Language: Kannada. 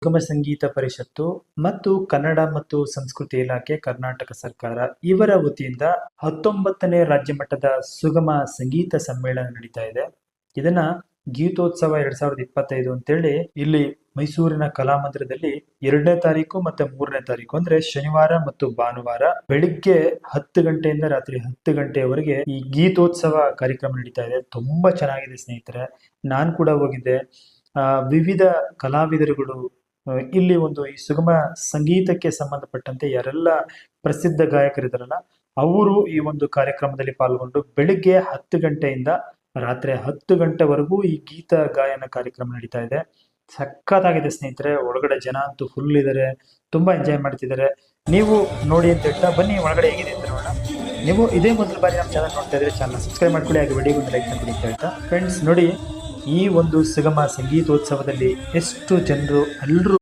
ಸುಗಮ ಸಂಗೀತ ಪರಿಷತ್ತು ಮತ್ತು ಕನ್ನಡ ಮತ್ತು ಸಂಸ್ಕೃತಿ ಇಲಾಖೆ ಕರ್ನಾಟಕ ಸರ್ಕಾರ ಇವರ ವತಿಯಿಂದ 19ನೇ ರಾಜ್ಯ ಮಟ್ಟದ ಸುಗಮ ಸಂಗೀತ ಸಮ್ಮೇಳನ ನಡೀತಾ ಇದೆ. ಇದನ್ನ ಗೀತೋತ್ಸವ 2025 ಅಂತೇಳಿ ಇಲ್ಲಿ ಮೈಸೂರಿನ ಕಲಾಮಂದಿರದಲ್ಲಿ 2ನೇ ತಾರೀಕು ಮತ್ತೆ 3ನೇ ತಾರೀಕು ಅಂದ್ರೆ ಶನಿವಾರ ಮತ್ತು ಭಾನುವಾರ ಬೆಳಿಗ್ಗೆ 10 ಗಂಟೆಯಿಂದ ರಾತ್ರಿ 10 ಗಂಟೆಯವರೆಗೆ ಈ ಗೀತೋತ್ಸವ ಕಾರ್ಯಕ್ರಮ ನಡೀತಾ ಇದೆ. ತುಂಬಾ ಚೆನ್ನಾಗಿದೆ ಸ್ನೇಹಿತರೆ, ನಾನು ಕೂಡ ಹೋಗಿದ್ದೆ. ವಿವಿಧ ಕಲಾವಿದರುಗಳು ಇಲ್ಲಿ ಈ ಸುಗಮ ಸಂಗೀತಕ್ಕೆ ಸಂಬಂಧಪಟ್ಟಂತೆ ಯಾರೆಲ್ಲ ಪ್ರಸಿದ್ಧ ಗಾಯಕರಿದಾರಲ್ಲ ಅವರು ಈ ಒಂದು ಕಾರ್ಯಕ್ರಮದಲ್ಲಿ ಪಾಲ್ಗೊಂಡು ಬೆಳಿಗ್ಗೆ 10 ಗಂಟೆಯಿಂದ ರಾತ್ರಿ 10 ಗಂಟೆವರೆಗೂ ಈ ಗೀತ ಗಾಯನ ಕಾರ್ಯಕ್ರಮ ನಡೀತಾ ಇದೆ. ಸಖತ್ತಾಗಿದೆ ಸ್ನೇಹಿತರೆ, ಒಳಗಡೆ ಜನ ಅಂತೂ ಫುಲ್ ಇದ್ದಾರೆ, ತುಂಬಾ ಎಂಜಾಯ್ ಮಾಡ್ತಿದ್ದಾರೆ. ನೀವು ನೋಡಿ ಅಂತ ಹೇಳ್ತಾ ಬನ್ನಿ ಒಳಗಡೆ ಹೇಗಿದೆ ಅಂತ ನೋಡೋಣ. ನೀವು ಇದೇ ಮೊದಲ ಬಾರಿ ನಮ್ಮ ಚಾನಲ್ ನೋಡ್ತಾ ಇದ್ರೆ ಚಾನಲ್ ಸಬ್ಸ್ಕ್ರೈಬ್ ಮಾಡ್ಕೊಳ್ಳಿ, ಹಾಗೆ ವಿಡಿಯೋಗೆ ಒಂದು ಲೈಕ್ ಮಾಡಿ ಅಂತ ಹೇಳ್ತಾ ಫ್ರೆಂಡ್ಸ್ ನೋಡಿ, ಈ ಒಂದು ಸುಗಮ ಸಂಗೀತೋತ್ಸವದಲ್ಲಿ ಎಷ್ಟು ಜನರು ಎಲ್ಲರೂ